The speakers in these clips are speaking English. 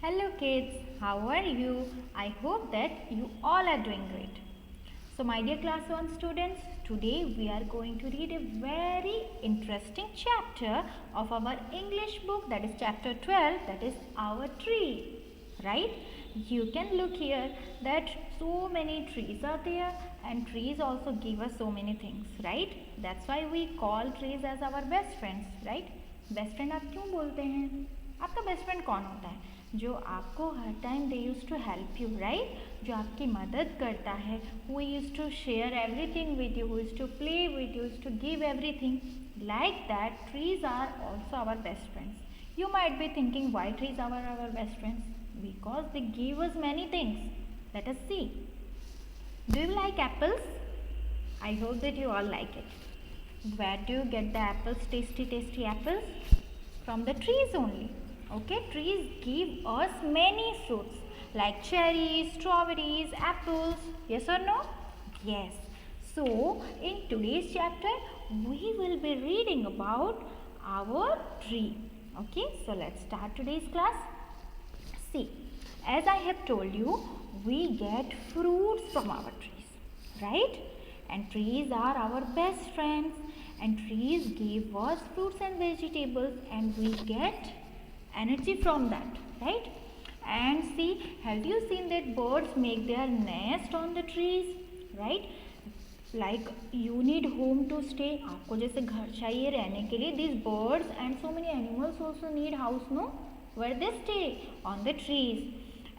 Hello kids, how are you? I hope that you all are doing great. So my dear class 1 students, today we are going to read a very interesting chapter of our English book, that is chapter 12, that is our tree. Right? You can look here that so many trees are there and trees also give us so many things, right? That's why we call trees as our best friends, right? Best friend आप क्यों बोलते हैं? आपका best friend कौन होता है? जो आपको हर time they use to help you, right? जो आपकी मदद करता है, who use to share everything with you, who use to play with you, use to give everything. Like that, trees are also our best friends. You might be thinking, why trees are our best friends? Because they give us many things. Let us see. Do you like apples? I hope that you all like it. Where do you get the apples, tasty apples? From the trees only. Okay, trees give us many fruits like cherries, strawberries, apples. Yes or no? Yes. So in today's chapter we will be reading about our tree. Okay, so let's start today's class. See, as I have told you, we get fruits from our trees, right? And trees are our best friends, and trees give us fruits and vegetables, and we get energy from that, right? And see, have you seen that birds make their nest on the trees, right? Like you need home to stay. आपको जैसे घर चाहिए रहने के लिए. These birds and so many animals also need house, no? Where they stay? On the trees.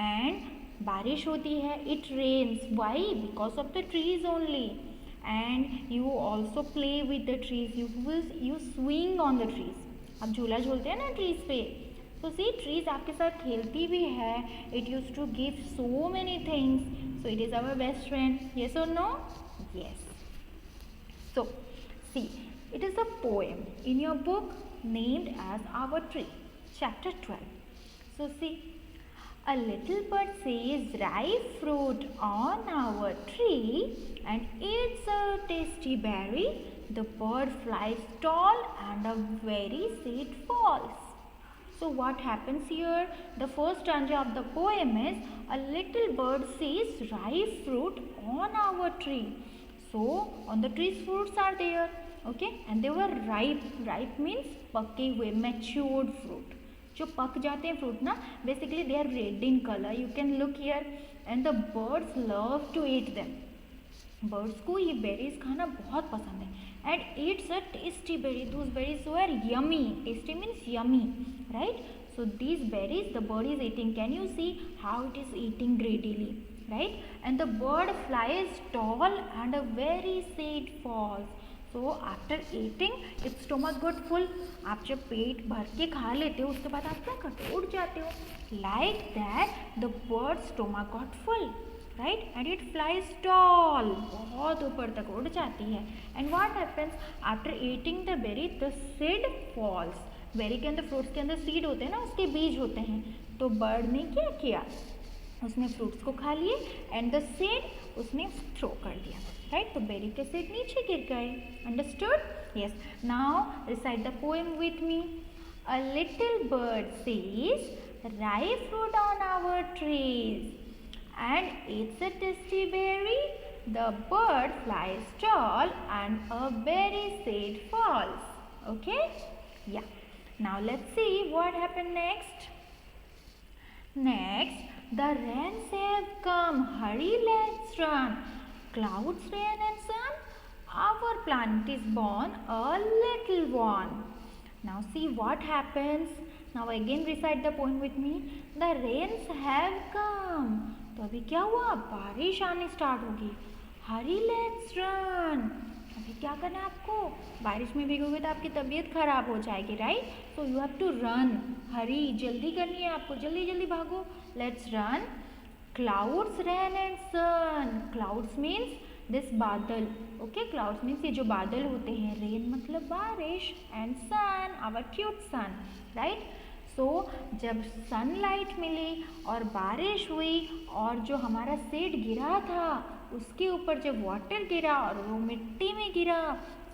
And बारिश होती है. It rains. Why? Because of the trees only. And you also play with the trees. You swing on the trees. अब झूला झूलते हैं ना trees पे. So see, trees आपके साथ खेलती भी है. It used to give so many things. So it is our best friend. Yes or no? Yes. So see, it is a poem in your book named as Our Tree, chapter 12. So see, a little bird says ripe fruit on our tree and eats a tasty berry. The bird flies tall and a very seed falls. So what happens here? The first stanza of the poem is, a little bird sees ripe fruit on our tree. So on the trees fruits are there, okay, and they were ripe. Ripe means पके हुए, matured fruit. जो पक जाते हैं fruit ना, basically they are red in color. You can look here, and the birds love to eat them. Birds को ये berries खाना बहुत पसंद है. And it's a tasty berry. Those berries were yummy. Tasty means yummy, right? So these berries the bird is eating. Can you see how it is eating greedily? Right? And the bird flies tall and a very seed falls. So after eating, its stomach got full. आप जब पेट भर के खा लेते हो, उसके बाद आप क्या करते हो? उड़ जाते हो. Like that, the bird's stomach got full, right? And it flies tall. बहुत ऊपर तक उड़ जाती है. And what happens after eating the berry? The seed falls. Berry के अंदर, फ्रूट्स के अंदर सीड होते हैं ना, उसके बीज होते हैं. तो बर्ड ने क्या किया? उसने फ्रूट्स को खा लिए एंड द सीड उसने थ्रो कर दिया, राइट? तो बेरी के सीड नीचे गिर गए. Understood? Yes. Now recite the poem with me. A little bird sees ripe fruit on our trees and eats a tasty berry. The bird flies tall and a berry seed falls. Okay? Yeah. Now let's see what happened next. Next, the rains have come. Hurry, let's run. Clouds, rain and sun. Our planet is born a little one. Now see what happens. Now again recite the poem with me. The rains have come. तो अभी क्या हुआ? बारिश आनी start होगी. Hurry, let's run. अभी क्या करना है आपको? बारिश में भीगोगे तो आपकी तबीयत खराब हो जाएगी, right? So you have to run. Hurry, जल्दी करनी है आपको, जल्दी जल्दी भागो. Let's run. Clouds, rain and sun. Clouds means this बादल, ओके? क्लाउड्स मीन्स ये जो बादल होते हैं. रेन मतलब बारिश and sun, our cute sun, right? So जब सनलाइट मिली और बारिश हुई और जो हमारा सीड गिरा था उसके ऊपर जब वाटर गिरा और वो मिट्टी में गिरा,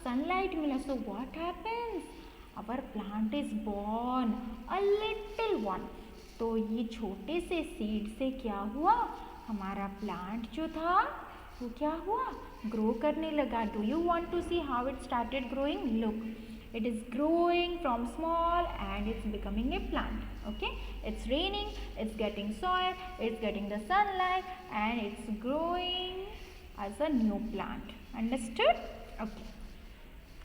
सनलाइट मिला, so what happens? Our plant is born a little one. तो ये छोटे से सीड से क्या हुआ, हमारा प्लांट जो था वो क्या हुआ, ग्रो करने लगा. Do you want to see how it started growing? Look, it is growing from small and it's becoming a plant. Okay, it's raining, it's getting soil, it's getting the sunlight, and it's growing as a new plant. Understood? Okay.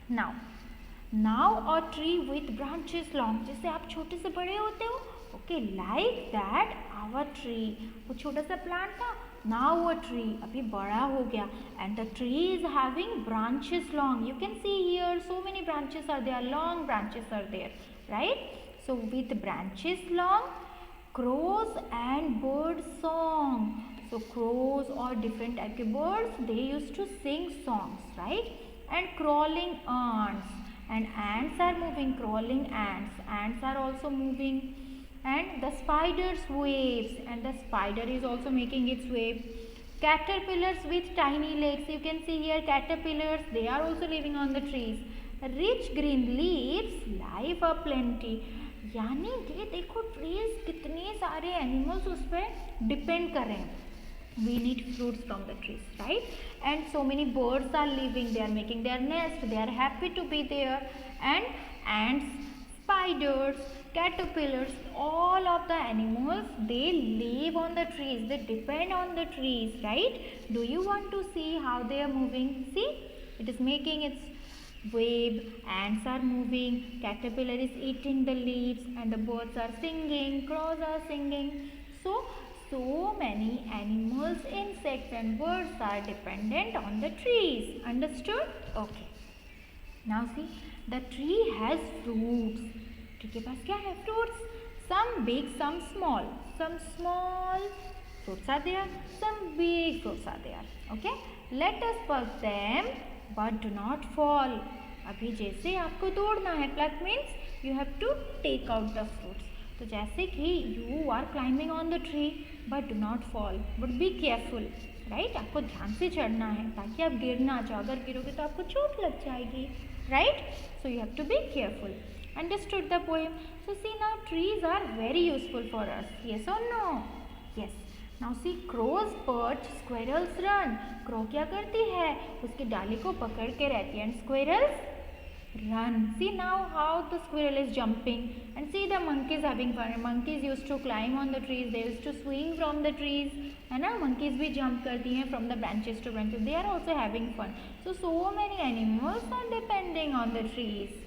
Now a tree with branches long. जैसे आप छोटे से बड़े होते हो, okay, like that our tree, वो छोटा सा plant था, now a tree अभी बड़ा हो गया, and the tree is having branches long. You can see here so many branches are there, long branches are there, right? So with branches long, crows and birds song. So crows or different type of birds, they used to sing songs, right? And crawling ants, and ants are moving, crawling ants are also moving. And the spider's waves, and the spider is also making its wave. Caterpillars with tiny legs, you can see here caterpillars, they are also living on the trees. Rich green leaves, life aplenty. यानी कि देखो trees कितने सारे animals उस पर depend कर रहे हैं. We need fruits from the trees, right? And so many birds are living, they are making their nest, they are happy to be there. And ants, spiders, caterpillars, all of the animals, they live on the trees, they depend on the trees, right? Do you want to see how they are moving? See, it is making its wave, ants are moving, caterpillar is eating the leaves, and the birds are singing, crows are singing. So many animals, insects and birds are dependent on the trees. Understood? Okay. Now see, the tree has fruits. Tree के पास क्या है? Fruits. Some big, some small. Some small fruits are there, some big fruits are there. Okay. Let us pluck them, but do not fall. अभी जैसे आपको तोड़ना है, pluck means you have to take out the fruits. तो जैसे कि you are climbing on the tree, but do not fall, but be careful, right? आपको ध्यान से चढ़ना है ताकि आप गिर ना जाओ. अगर गिरोगे तो आपको चोट लग जाएगी, right? So you have to be careful. Understood the poem? So see, now trees are very useful for us. Yes or no? Yes. Now see, crows perch, squirrels run. Crow क्या करती है? उसकी डाली को पकड़ के रहती है, and squirrels run. See now how the squirrel is jumping, and see the monkeys having fun. Monkeys used to climb on the trees, they used to swing from the trees, है ना? monkeys भी jump करती हैं from the branches to branches. They are also having fun. So many animals are depending on the trees.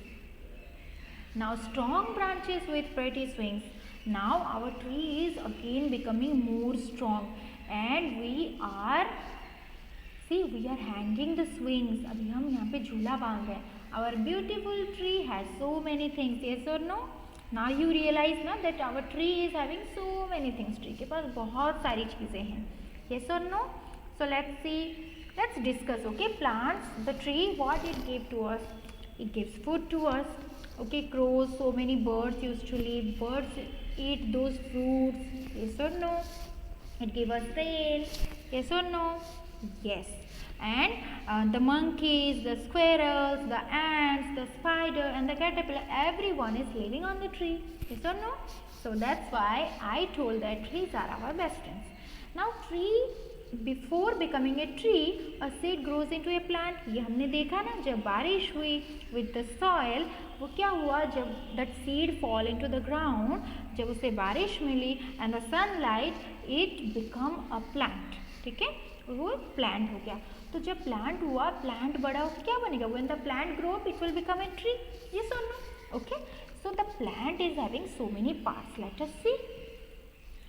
Now strong branches with pretty swings. Now our tree is again becoming more strong, and we are hanging the swings. अभी हम यहाँ पे झूला बांध रहे हैं. Our beautiful tree has so many things. Yes or no? Now you realize ना that our tree is having so many things. Tree के पास बहुत सारी चीज़ें हैं. Yes or no? So let's see. Let's discuss. Okay, plants. The tree, what it gave to us? It gives food to us. Okay, crows. So many birds used to live. Birds eat those fruits. Yes or no? It gave us rain. Yes or no? Yes. And the monkeys, the squirrels, the ants, the spider and the caterpillar, everyone is living on the tree. Yes or no? So that's why I told that trees are our best friends. Now tree, before becoming a tree, a seed grows into a plant. ये हमने देखा ना, जब बारिश हुई with the soil, वो क्या हुआ, जब that seed fall into the ground, जब उसे बारिश मिली and the sunlight, it become a plant. ठीक है, वो प्लांट हो गया. तो जब प्लांट हुआ, प्लांट बड़ा हो क्या बनेगा? When the plant grow up, it will become a tree. Yes or no? Okay. So the plant is having so many parts. Let us see.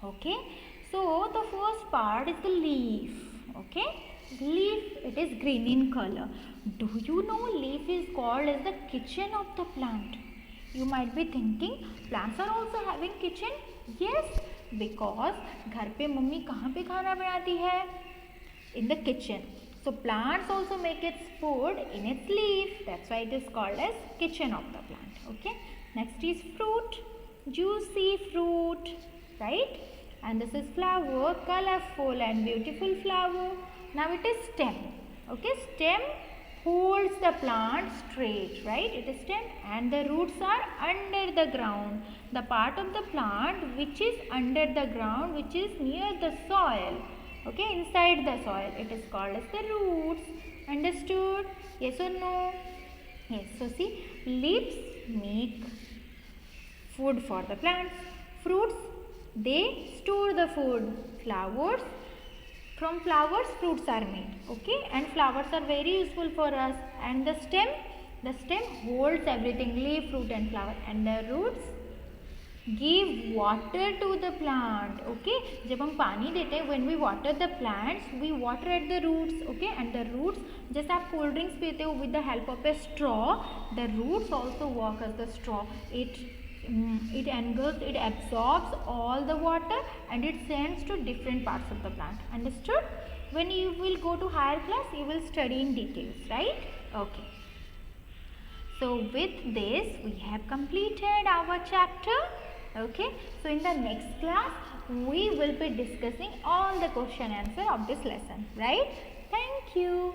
Okay. So the first part is the leaf. Okay. Leaf, it is green in color. Do you know leaf is called as the kitchen of the plant? You might be thinking, plants are also having kitchen? Yes, because घर पे mummy कहाँ पे खाना बनाती है? In the kitchen. So plants also make its food in its leaf. That's why it is called as kitchen of the plant. Okay. Next is fruit, juicy fruit, right? And this is flower, colorful and beautiful flower. Now it is stem. Okay, stem holds the plant straight, right? It is stem and the roots are under the ground. The part of the plant which is under the ground, which is near the soil, okay, inside the soil, it is called as the roots. Understood? Yes or no? Yes. So see, leaves make food for the plants. Fruits, they store the food. Flowers, from flowers fruits are made, okay, and flowers are very useful for us. And the stem holds everything, leaf, fruit and flower. And the roots give water to the plant, okay. जब हम पानी देते हैं, when we water the plants, we water at the roots, okay. And the roots, जैसे आप cold drinks पीते हो with the help of a straw, the roots also work as the straw. It engulfs, it absorbs all the water and it sends to different parts of the plant. Understood? When you will go to higher class, you will study in details, right? Okay. So with this, we have completed our chapter. Okay. So in the next class, we will be discussing all the question answer of this lesson, right? Thank you.